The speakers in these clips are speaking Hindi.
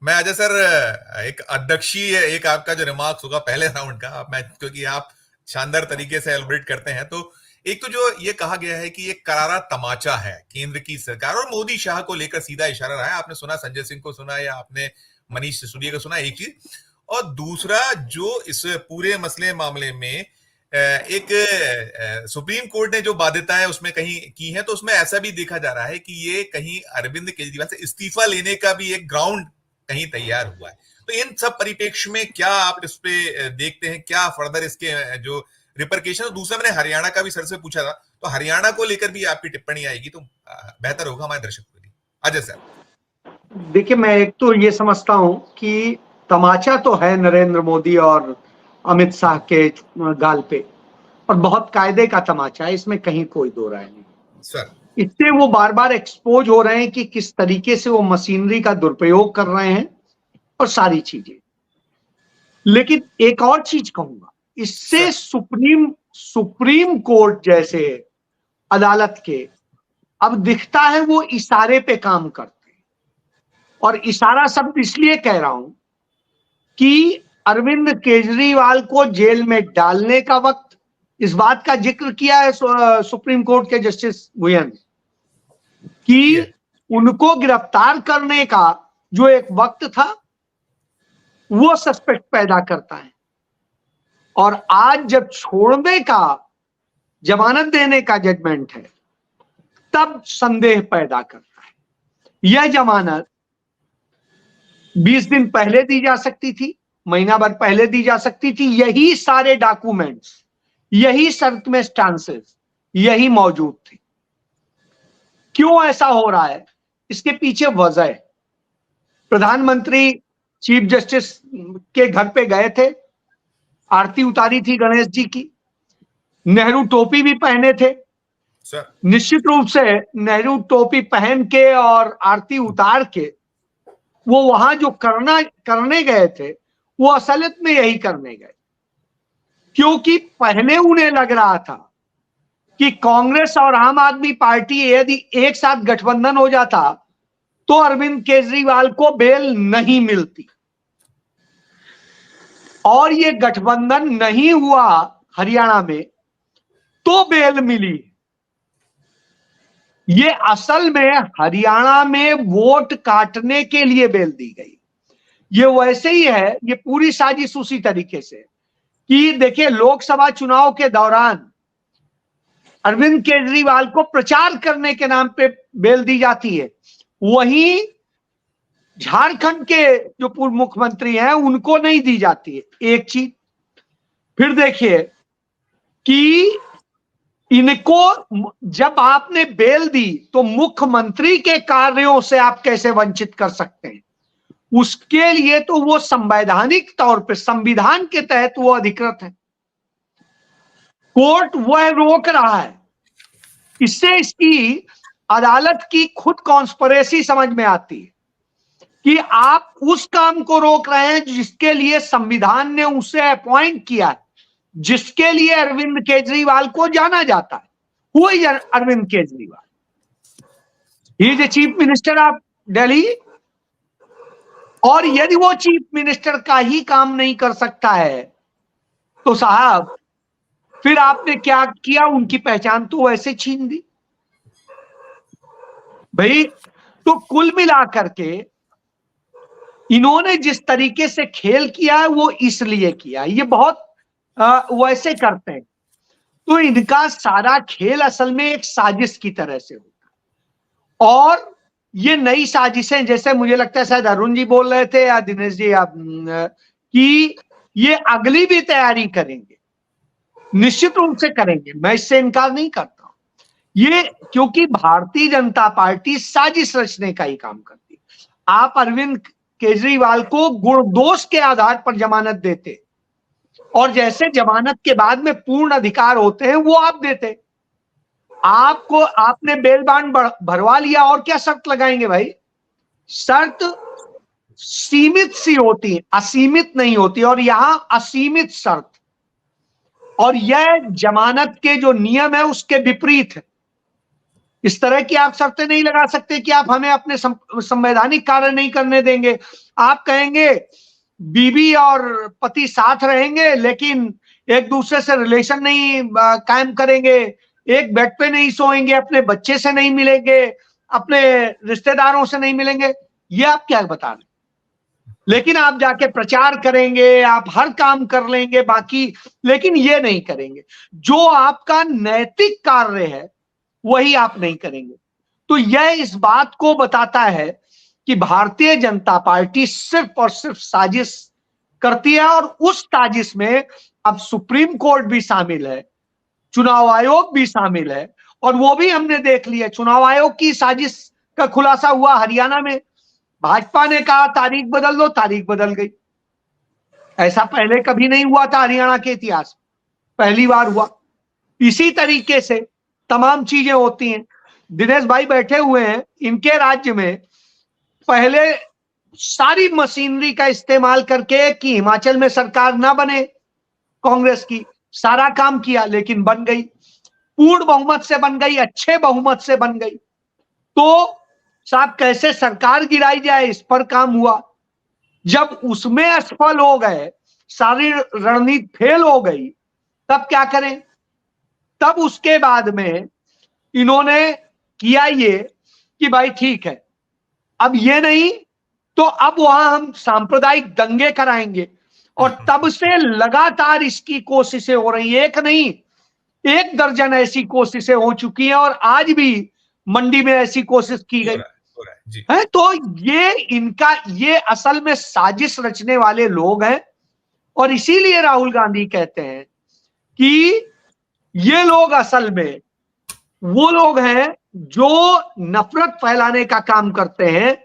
मैं अजय सर, एक अध्यक्षीय एक आपका जो रिमार्क्स होगा पहले राउंड का, मैं क्योंकि आप शानदार तरीके से एलिब्रेट करते हैं, तो एक तो जो ये कहा गया है कि ये करारा तमाचा है केंद्र की सरकार और मोदी शाह को लेकर, सीधा इशारा रहा है। आपने सुना संजय सिंह को सुना या आपने मनीष सिसोदिया को सुना, एक चीज। और दूसरा जो इस पूरे मसले मामले में एक सुप्रीम कोर्ट ने जो बाध्यताएं उसमें कहीं की है, तो उसमें ऐसा भी देखा जा रहा है कि ये कहीं अरविंद केजरीवाल से इस्तीफा लेने का भी एक ग्राउंड कहीं तैयार हुआ है। तो इन सब परिप्रेक्ष्य में क्या आप इस पे देखते हैं, क्या फर्दर इसके जो रिपरकेशन। दूसरा, मैंने हरियाणा का भी सर से पूछा था, तो हरियाणा को लेकर भी आपकी टिप्पणी आएगी तो बेहतर होगा हमारे दर्शकों के लिए। अजय सर। देखिए, मैं एक तो ये समझता हूं कि तमाचा तो है नरेंद्र मोदी और अमित शाह के गाल पे, और बहुत कायदे का तमाचा है, इसमें कहीं कोई दो राय नहीं सर। इससे वो बार बार एक्सपोज हो रहे हैं कि किस तरीके से वो मशीनरी का दुरुपयोग कर रहे हैं और सारी चीजें। लेकिन एक और चीज कहूंगा, इससे सुप्रीम कोर्ट जैसे अदालत के अब दिखता है वो इशारे पे काम करते हैं। और इशारा शब्द इसलिए कह रहा हूं कि अरविंद केजरीवाल को जेल में डालने का वक्त, इस बात का जिक्र किया है सुप्रीम कोर्ट के जस्टिस भुयन कि उनको गिरफ्तार करने का जो एक वक्त था वो सस्पेक्ट पैदा करता है, और आज जब छोड़ने का, जमानत देने का जजमेंट है तब संदेह पैदा करता है। यह जमानत 20 दिन पहले दी जा सकती थी, महीना भर पहले दी जा सकती थी। यही सारे डॉक्यूमेंट्स, यही सर्कमस्टांसेस यही मौजूद थे। क्यों ऐसा हो रहा है, इसके पीछे वजह है। प्रधानमंत्री चीफ जस्टिस के घर पे गए थे, आरती उतारी थी गणेश जी की, नेहरू टोपी भी पहने थे। निश्चित रूप से नेहरू टोपी पहन के और आरती उतार के वो वहां जो करने गए थे वो असलियत में यही करने गए, क्योंकि पहले उन्हें लग रहा था कि कांग्रेस और आम आदमी पार्टी यदि एक साथ गठबंधन हो जाता तो अरविंद केजरीवाल को बेल नहीं मिलती, और ये गठबंधन नहीं हुआ हरियाणा में तो बेल मिली। ये असल में हरियाणा में वोट काटने के लिए बेल दी गई। ये वैसे ही है, ये पूरी साजिश उसी तरीके से कि देखिए, लोकसभा चुनाव के दौरान अरविंद केजरीवाल को प्रचार करने के नाम पे बेल दी जाती है, वहीं झारखंड के जो पूर्व मुख्यमंत्री हैं उनको नहीं दी जाती है। एक चीज फिर देखिए कि इनको जब आपने बेल दी तो मुख्यमंत्री के कार्यों से आप कैसे वंचित कर सकते हैं, उसके लिए तो वो संवैधानिक तौर पे संविधान के तहत वो अधिकृत है। कोर्ट वह रोक रहा है। इससे इसकी अदालत की खुद कॉन्स्पिरेसी समझ में आती है कि आप उस काम को रोक रहे हैं जिसके लिए संविधान ने उसे अपॉइंट किया है, जिसके लिए अरविंद केजरीवाल को जाना जाता है। वो ही Arvind Kejriwal, he is the chief minister of Delhi, और यदि वो चीफ मिनिस्टर का ही काम नहीं कर सकता है तो साहब फिर आपने क्या किया, उनकी पहचान तो वैसे छीन दी भाई। तो कुल मिलाकर के इन्होंने जिस तरीके से खेल किया है वो इसलिए किया, ये बहुत वैसे करते हैं, तो इनका सारा खेल असल में एक साजिश की तरह से होता है। और ये नई साजिशें, जैसे मुझे लगता है शायद अरुण जी बोल रहे थे या दिनेश जी आप, कि ये अगली भी तैयारी करेंगे, निश्चित रूप से करेंगे, मैं इससे इनकार नहीं करता हूं। ये क्योंकि भारतीय जनता पार्टी साजिश रचने का ही काम करती है। आप अरविंद केजरीवाल को गुण दोष के आधार पर जमानत देते, और जैसे जमानत के बाद में पूर्ण अधिकार होते हैं वो आप देते। आपको, आपने बेल बांड भरवा लिया, और क्या शर्त लगाएंगे भाई? शर्त सीमित सी होती है, असीमित नहीं होती, और यहां असीमित शर्त, और यह जमानत के जो नियम है उसके विपरीत है। इस तरह की आप शर्तें नहीं लगा सकते कि आप हमें अपने संवैधानिक कार्य नहीं करने देंगे। आप कहेंगे बीवी और पति साथ रहेंगे लेकिन एक दूसरे से रिलेशन नहीं कायम करेंगे, एक बेड पे नहीं सोएंगे, अपने बच्चे से नहीं मिलेंगे, अपने रिश्तेदारों से नहीं मिलेंगे। ये आप क्या बता रहे हैं? लेकिन आप जाके प्रचार करेंगे, आप हर काम कर लेंगे बाकी, लेकिन ये नहीं करेंगे। जो आपका नैतिक कार्य है वही आप नहीं करेंगे। तो यह इस बात को बताता है कि भारतीय जनता पार्टी सिर्फ और सिर्फ साजिश करती है, और उस साजिश में अब सुप्रीम कोर्ट भी शामिल है, चुनाव आयोग भी शामिल है। और वो भी हमने देख लिया, चुनाव आयोग की साजिश का खुलासा हुआ हरियाणा में। भाजपा ने कहा तारीख बदल दो, तारीख बदल गई। ऐसा पहले कभी नहीं हुआ था हरियाणा के इतिहास में, पहली बार हुआ। इसी तरीके से तमाम चीजें होती हैं। दिनेश भाई बैठे हुए हैं, इनके राज्य में पहले सारी मशीनरी का इस्तेमाल करके कि हिमाचल में सरकार ना बने कांग्रेस की, सारा काम किया लेकिन बन गई, पूर्ण बहुमत से बन गई, अच्छे बहुमत से बन गई। तो साहब कैसे सरकार गिराई जाए इस पर काम हुआ। जब उसमें असफल हो गए, सारी रणनीति फेल हो गई, तब क्या करें? तब उसके बाद में इन्होंने किया ये कि भाई ठीक है, अब ये नहीं तो अब वहां हम सांप्रदायिक दंगे कराएंगे। और तब से लगातार इसकी कोशिशें हो रही है, एक नहीं 1 दर्जन ऐसी कोशिशें हो चुकी हैं, और आज भी मंडी में ऐसी कोशिश की गई है। तो ये इनका, ये असल में साजिश रचने वाले लोग हैं। और इसीलिए राहुल गांधी कहते हैं कि ये लोग असल में वो लोग हैं जो नफरत फैलाने का काम करते हैं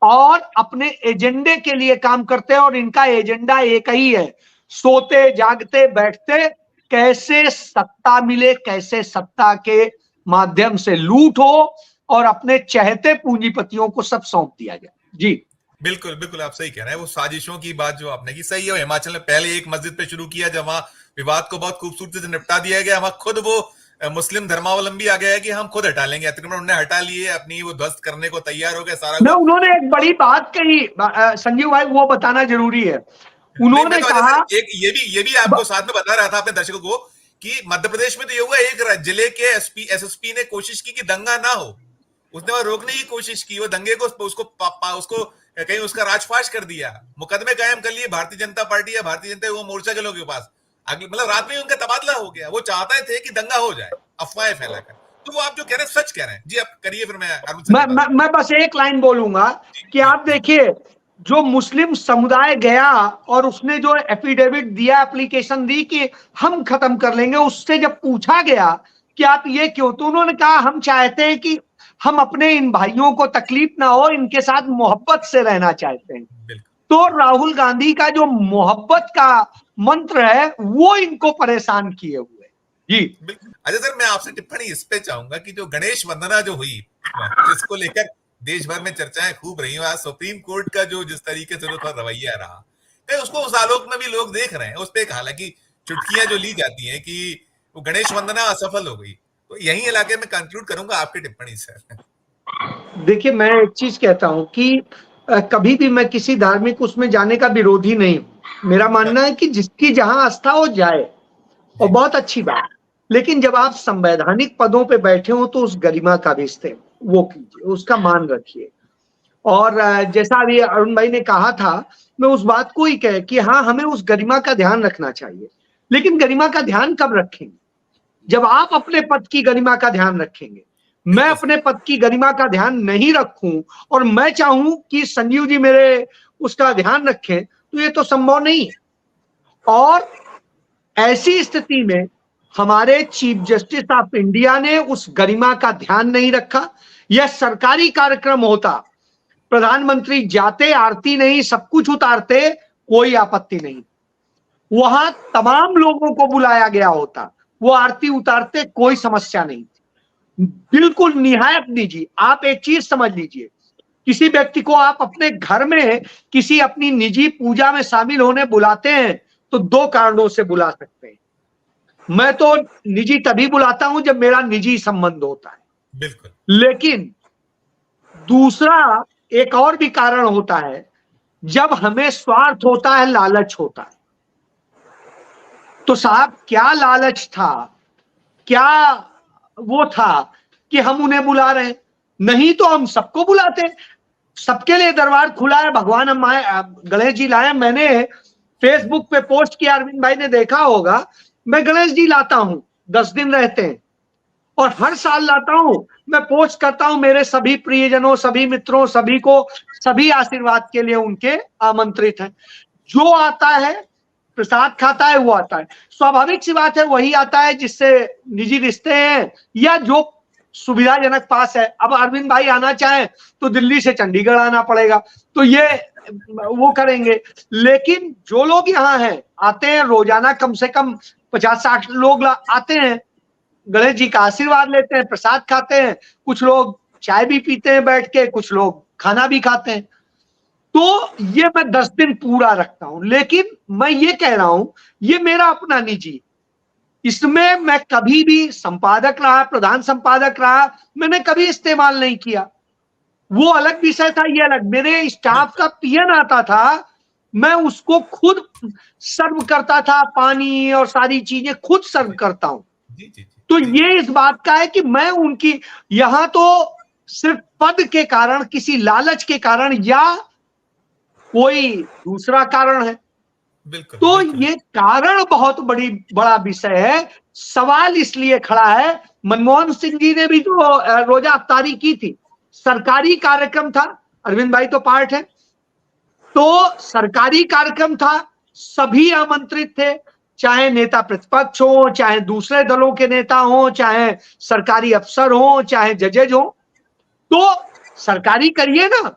और अपने एजेंडे के लिए काम करते हैं। और इनका एजेंडा एक ही है, सोते जागते बैठते कैसे सत्ता मिले, कैसे सत्ता के माध्यम से लूट हो और अपने चहेते पूंजीपतियों को सब सौंप दिया जाए। जी बिल्कुल बिल्कुल, आप सही कह रहे हैं। वो साजिशों की बात जो आपने की सही है। हिमाचल में पहले एक मस्जिद पे शुरू किया, जब वहां विवाद को बहुत खूबसूरती से निपटा दिया गया, वहां खुद वो मुस्लिम धर्मावलंबी आ गया है कि हम खुद हटा लेंगे। अतिक्रमण उन्होंने हटा लिए, अपनी वो ध्वस्त करने को तैयार हो गए सारा। उन्होंने एक बड़ी बात कही संजीव भाई, वो बताना जरूरी है। उन्होंने कहा, एक ये भी आपको साथ में बता रहा था अपने दर्शकों को कि मध्य प्रदेश में तो ये हुआ, एक जिले के एसएसपी ने कोशिश की कि दंगा ना हो, उसने वहां रोकने की कोशिश की, वो दंगे को उसको कहीं उसका राजफाश कर दिया, मुकदमे कायम कर लिए भारतीय जनता पार्टी या भारतीय जनता युवा मोर्चा के लोगों के पास। अगले मतलब रात में उनका तबादला हो गया। वो चाहते थे कि दंगा हो जाए अफवाहें फैलाकर। तो वो आप जो कह रहे हैं सच कह रहे हैं। जी आप करिए, फिर मैं बस एक लाइन बोलूंगा कि आप देखिए, जो मुस्लिम समुदाय गया और उसने जो एफिडेविट दिया, एप्लीकेशन दी कि हम खत्म कर लेंगे, उससे जब पूछा गया कि आप ये क्यों, तो उन्होंने कहा हम चाहते हैं कि हम अपने इन भाइयों को तकलीफ ना हो, इनके साथ मोहब्बत से रहना चाहते हैं। तो राहुल गांधी का जो मोहब्बत का मंत्र है वो इनको परेशान किए हुए। जी अच्छा सर, मैं आपसे टिप्पणी इस पे चाहूंगा कि जो गणेश वंदना जो हुई, जिसको लेकर देश भर में चर्चाएं खूब रही, आज सुप्रीम कोर्ट का जो जिस तरीके से रवैया रहा, उसको उस आलोक में भी लोग देख रहे हैं। उस पर हालांकि चुटकियां जो ली जाती हैं कि वो गणेश वंदना असफल हो गई, तो यही इलाके में कंक्लूड करूंगा आपकी टिप्पणी सर। देखिए, मैं एक चीज कहता हूं कि कभी भी मैं किसी धार्मिक उसमें जाने का विरोधी नहीं हूं। मेरा मानना है कि जिसकी जहां आस्था हो जाए, और बहुत अच्छी बात। लेकिन जब आप संवैधानिक पदों पे बैठे हो तो उस गरिमा का भी इस्तेमाल वो कीजिए, उसका मान रखिए। और जैसा अभी अरुण भाई ने कहा था, मैं उस बात को ही कह कि हाँ, हमें उस गरिमा का ध्यान रखना चाहिए। लेकिन गरिमा का ध्यान कब रखेंगे? जब आप अपने पद की गरिमा का ध्यान रखेंगे। मैं अपने पद की गरिमा का ध्यान नहीं रखूं और मैं चाहूं कि संजीव जी मेरे उसका ध्यान रखें, तो ये तो संभव नहीं है। और ऐसी स्थिति में हमारे चीफ जस्टिस ऑफ इंडिया ने उस गरिमा का ध्यान नहीं रखा। यह सरकारी कार्यक्रम होता, प्रधानमंत्री जाते, आरती नहीं सब कुछ उतारते, कोई आपत्ति नहीं। वहां तमाम लोगों को बुलाया गया होता, वो आरती उतारते, कोई समस्या नहीं थी। बिल्कुल निहायत निजी। आप एक चीज समझ लीजिए, किसी व्यक्ति को आप अपने घर में किसी अपनी निजी पूजा में शामिल होने बुलाते हैं तो 2 कारणों से बुला सकते हैं। मैं तो निजी तभी बुलाता हूं जब मेरा निजी संबंध होता है। बिल्कुल। लेकिन दूसरा एक और भी कारण होता है, जब हमें स्वार्थ होता है, लालच होता है। तो साहब क्या लालच था, क्या वो था कि हम उन्हें बुला रहे हैं? नहीं तो हम सबको बुलाते, सबके लिए दरबार खुला है, भगवान हम आए, गणेश जी लाए। मैंने फेसबुक पे पोस्ट किया, अरविंद भाई ने देखा होगा, मैं गणेश जी लाता हूं, 10 दिन रहते हैं और हर साल लाता हूं, मैं पोस्ट करता हूं, मेरे सभी प्रियजनों, सभी मित्रों, सभी को, सभी आशीर्वाद के लिए उनके आमंत्रित हैं। जो आता है प्रसाद खाता है वो आता है, स्वाभाविक सी बात है, वही आता है जिससे निजी रिश्ते हैं या जो सुविधाजनक पास है। अब अरविंद भाई आना चाहे तो दिल्ली से चंडीगढ़ आना पड़ेगा, तो ये वो करेंगे। लेकिन जो लोग यहाँ हैं, आते हैं रोजाना, कम से कम 50-60 लोग आते हैं, गणेश जी का आशीर्वाद लेते हैं, प्रसाद खाते हैं, कुछ लोग चाय भी पीते हैं बैठ के, कुछ लोग खाना भी खाते हैं। तो ये मैं 10 दिन पूरा रखता हूं। लेकिन मैं ये कह रहा हूं, ये मेरा अपना निजी, इसमें मैं कभी भी संपादक रहा, प्रधान संपादक रहा, मैंने कभी इस्तेमाल नहीं किया। वो अलग विषय था, ये अलग। मेरे स्टाफ का पीएन आता था, मैं उसको खुद सर्व करता था, पानी और सारी चीजें खुद सर्व करता हूं। तो ये इस बात का है कि मैं उनकी, यहां तो सिर्फ पद के कारण, किसी लालच के कारण या कोई दूसरा कारण है। बिल्कुल, तो बिल्कुल। ये कारण बहुत बड़ा विषय है। सवाल इसलिए खड़ा है, मनमोहन सिंह जी ने भी जो रोजा अफ्तारी की थी, सरकारी कार्यक्रम था, अरविंद भाई तो पार्ट है, तो सरकारी कार्यक्रम था, सभी आमंत्रित थे, चाहे नेता प्रतिपक्ष हो, चाहे दूसरे दलों के नेता हो, चाहे सरकारी अफसर हो, चाहे जजेज हो। तो सरकारी करिए ना,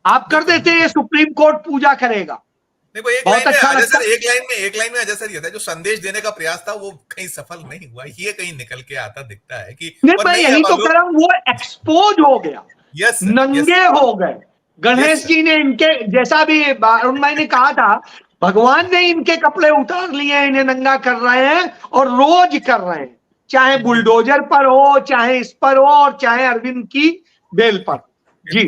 आप कर देते हैं, सुप्रीम कोर्ट पूजा करेगा, देखो एक बहुत अच्छा लगता। एक लाइन में अजय सर ये था, जो संदेश देने का प्रयास था वो कहीं सफल नहीं हुआ, ये कहीं निकल के आता दिखता है कि नहीं, मैं यही तो कह रहा हूं, वो एक्सपोज हो गया, यस नंगे हो गए। गणेश जी ने इनके, जैसा भी अरुण भाई ने कहा था, भगवान ने इनके कपड़े उतार लिए, इन्हें नंगा कर रहे हैं और रोज कर रहे हैं, चाहे बुलडोजर पर हो, चाहे इस पर हो, और चाहे अरविंद की बेल पर। जी।